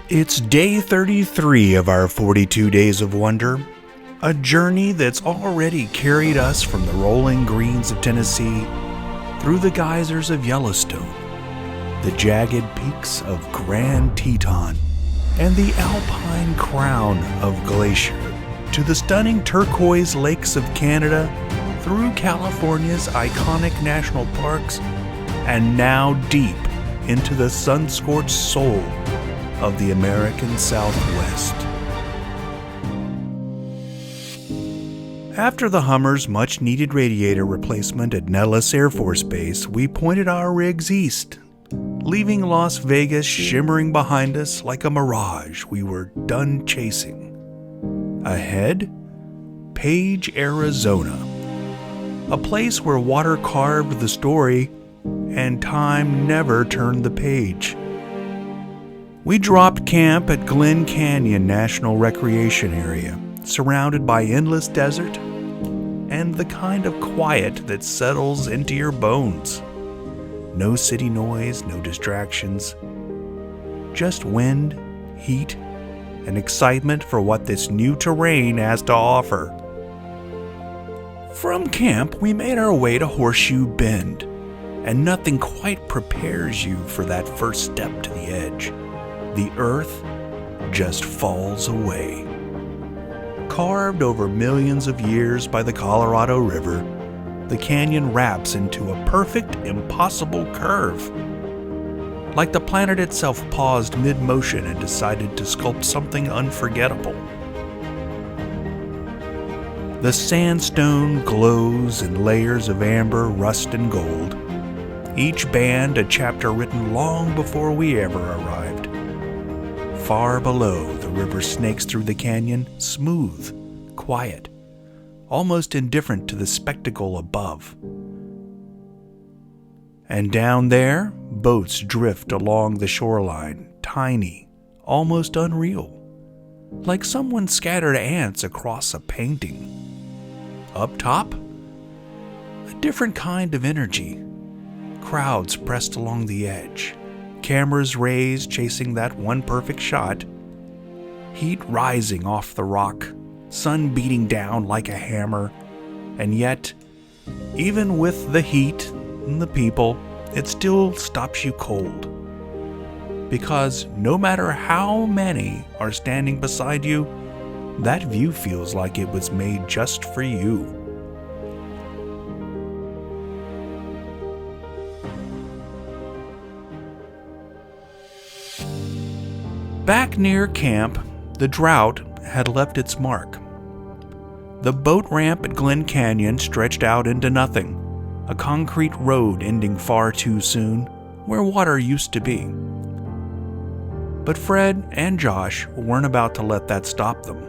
It's day 33 of our 42 Days of Wonder, a journey that's already carried us from the rolling greens of Tennessee through the geysers of Yellowstone, the jagged peaks of Grand Teton, and the alpine crown of Glacier, to the stunning turquoise lakes of Canada, through California's iconic national parks, and now deep into the sun-scorched soul of the American Southwest. After the Hummer's much-needed radiator replacement at Nellis Air Force Base, we pointed our rigs east, leaving Las Vegas shimmering behind us like a mirage we were done chasing. Ahead, Page, Arizona, a place where water carved the story and time never turned the page. We dropped camp at Glen Canyon National Recreation Area, surrounded by endless desert and the kind of quiet that settles into your bones. No city noise, no distractions, just wind, heat, and excitement for what this new terrain has to offer. From camp, we made our way to Horseshoe Bend, and nothing quite prepares you for that first step to the edge. The earth just falls away. Carved over millions of years by the Colorado River, the canyon wraps into a perfect, impossible curve. Like the planet itself paused mid-motion and decided to sculpt something unforgettable. The sandstone glows in layers of amber, rust, and gold, each band a chapter written long before we ever arrived. Far below, the river snakes through the canyon, smooth, quiet, almost indifferent to the spectacle above. And down there, boats drift along the shoreline, tiny, almost unreal, like someone scattered ants across a painting. Up top, a different kind of energy. Crowds pressed along the edge, cameras raised chasing that one perfect shot, heat rising off the rock, sun beating down like a hammer, and yet, even with the heat and the people, it still stops you cold. Because no matter how many are standing beside you, that view feels like it was made just for you. Back near camp, the drought had left its mark. The boat ramp at Glen Canyon stretched out into nothing, a concrete road ending far too soon, where water used to be. But Fred and Josh weren't about to let that stop them.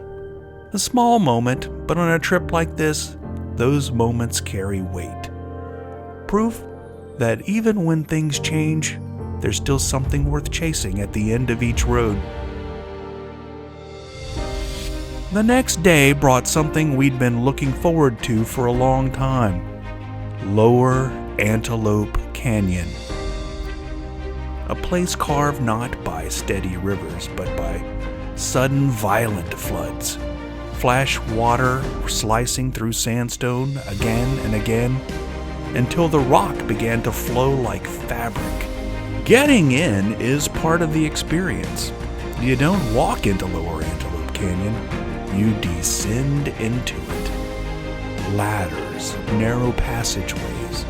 A small moment, but on a trip like this, those moments carry weight. Proof that even when things change, there's still something worth chasing at the end of each road. The next day brought something we'd been looking forward to for a long time: Lower Antelope Canyon. A place carved not by steady rivers, but by sudden violent floods. Flash water slicing through sandstone again and again, until the rock began to flow like fabric. Getting in is part of the experience. You don't walk into Lower Antelope Canyon, you descend into it. Ladders, narrow passageways,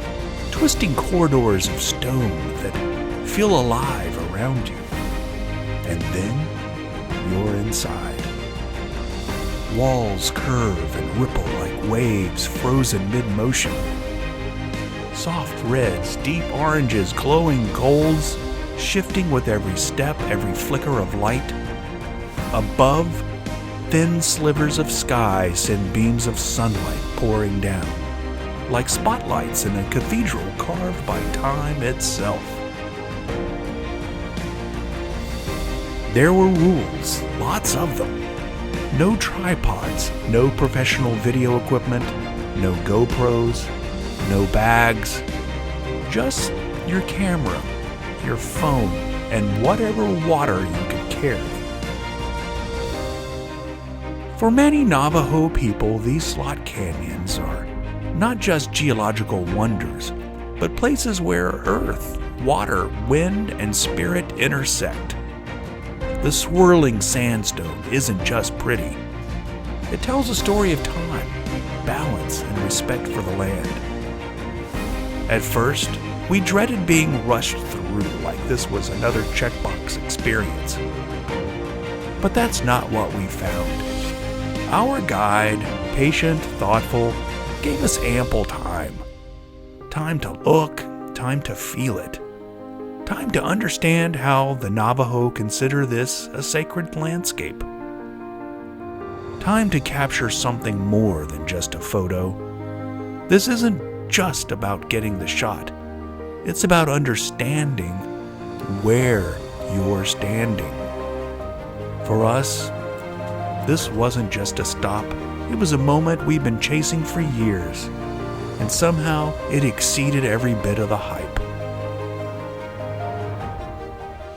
twisting corridors of stone that feel alive around you. And then you're inside. Walls curve and ripple like waves frozen mid-motion. Soft reds, deep oranges, glowing golds, shifting with every step, every flicker of light. Above, thin slivers of sky send beams of sunlight pouring down, like spotlights in a cathedral carved by time itself. There were rules, lots of them. No tripods, no professional video equipment, no GoPros, no bags, just your camera, your phone, and whatever water you could carry. For many Navajo people, these slot canyons are not just geological wonders, but places where earth, water, wind, and spirit intersect. The swirling sandstone isn't just pretty. It tells a story of time, balance, and respect for the land. At first, we dreaded being rushed through like this was another checkbox experience. But that's not what we found. Our guide, patient, thoughtful, gave us ample time. Time to look, time to feel it. Time to understand how the Navajo consider this a sacred landscape. Time to capture something more than just a photo. This isn't just about getting the shot. It's about understanding where you're standing. For us, this wasn't just a stop. It was a moment we'd been chasing for years, and somehow it exceeded every bit of the hype.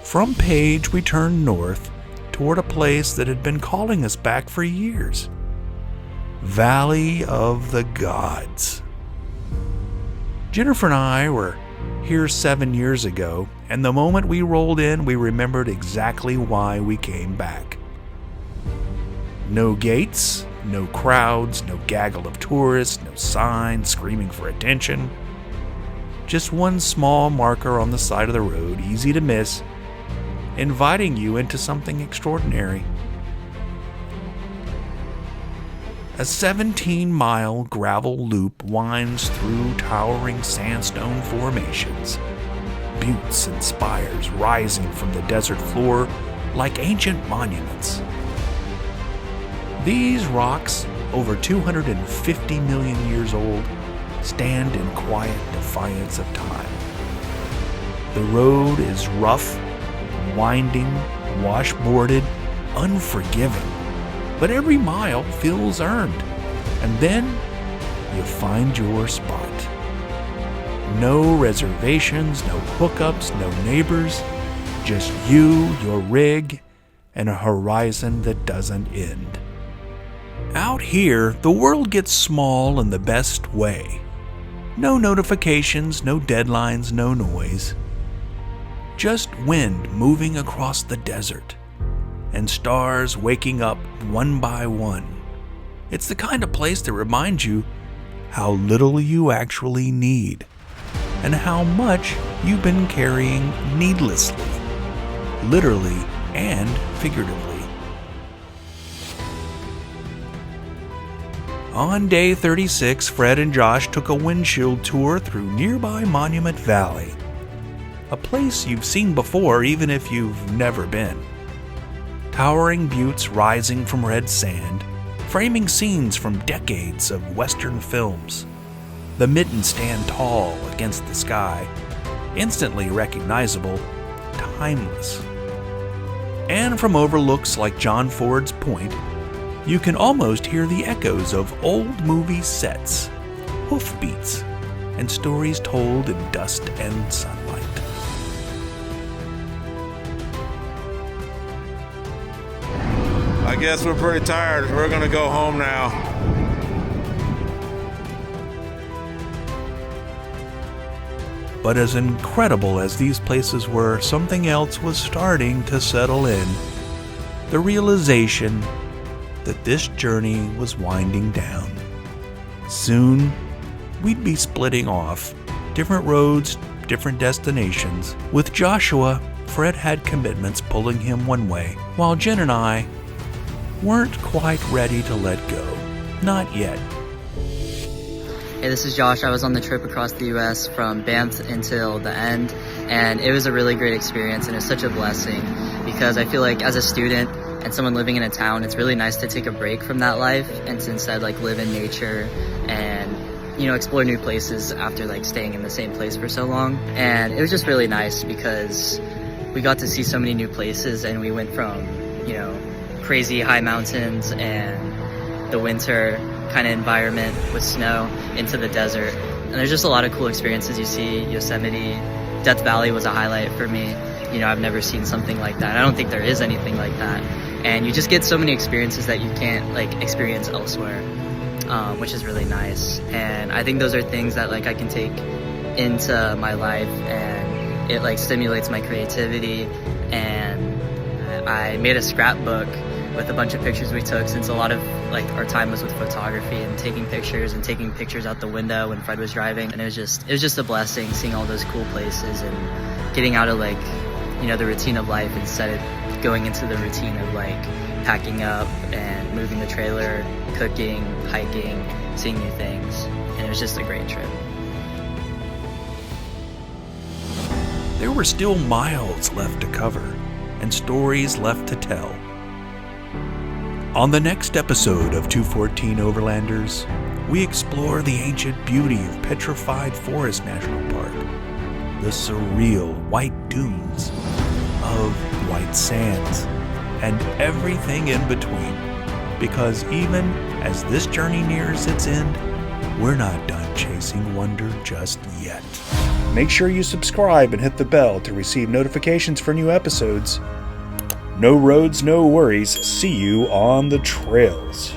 From Page, we turned north toward a place that had been calling us back for years. Valley of the Gods. Jennifer and I were here 7 years ago, and the moment we rolled in, we remembered exactly why we came back. No gates, no crowds, no gaggle of tourists, no signs screaming for attention. Just one small marker on the side of the road, easy to miss, inviting you into something extraordinary. A 17-mile gravel loop winds through towering sandstone formations, buttes and spires rising from the desert floor like ancient monuments. These rocks, over 250 million years old, stand in quiet defiance of time. The road is rough, winding, washboarded, unforgiving, but every mile feels earned, and then you find your spot. No reservations, no hookups, no neighbors, just you, your rig, and a horizon that doesn't end. Out here, the world gets small in the best way. No notifications, no deadlines, no noise. Just wind moving across the desert, and stars waking up one by one. It's the kind of place that reminds you how little you actually need, and how much you've been carrying needlessly, literally and figuratively. On day 36, Fred and Josh took a windshield tour through nearby Monument Valley, a place you've seen before even if you've never been. Towering buttes rising from red sand, framing scenes from decades of Western films. The mittens stand tall against the sky, instantly recognizable, timeless. And from overlooks like John Ford's Point, you can almost hear the echoes of old movie sets, hoofbeats, and stories told in dust and sunlight. I guess we're pretty tired. We're gonna go home now. But as incredible as these places were, something else was starting to settle in. The realization that this journey was winding down. Soon, we'd be splitting off, different roads, different destinations. With Joshua, Fred had commitments pulling him one way, while Jen and I weren't quite ready to let go. Not yet. Hey, this is Josh. I was on the trip across the U.S. from Banff until the end, and it was a really great experience, and it was such a blessing because I feel like as a student and someone living in a town, it's really nice to take a break from that life and to instead like live in nature and, you know, explore new places after like staying in the same place for so long. And it was just really nice because we got to see so many new places, and we went from, you know, crazy high mountains and the winter kind of environment with snow into the desert. And there's just a lot of cool experiences you see. Yosemite, Death Valley was a highlight for me. You know, I've never seen something like that. I don't think there is anything like that. and you just get so many experiences that you can't like experience elsewhere, which is really nice. And I think those are things that like I can take into my life, and it like stimulates my creativity. And I made a scrapbook with a bunch of pictures we took, since a lot of like our time was with photography and taking pictures out the window when Fred was driving. And it was just a blessing seeing all those cool places and getting out of like, you know, the routine of life, instead of going into the routine of like packing up and moving the trailer, cooking, hiking, seeing new things. And it was just a great trip. There were still miles left to cover and stories left to tell. On the next episode of 214 Overlanders, we explore the ancient beauty of Petrified Forest National Park, the surreal white dunes of White Sands, and everything in between. Because even as this journey nears its end, we're not done chasing wonder just yet. Make sure you subscribe and hit the bell to receive notifications for new episodes. No roads, no worries. See you on the trails.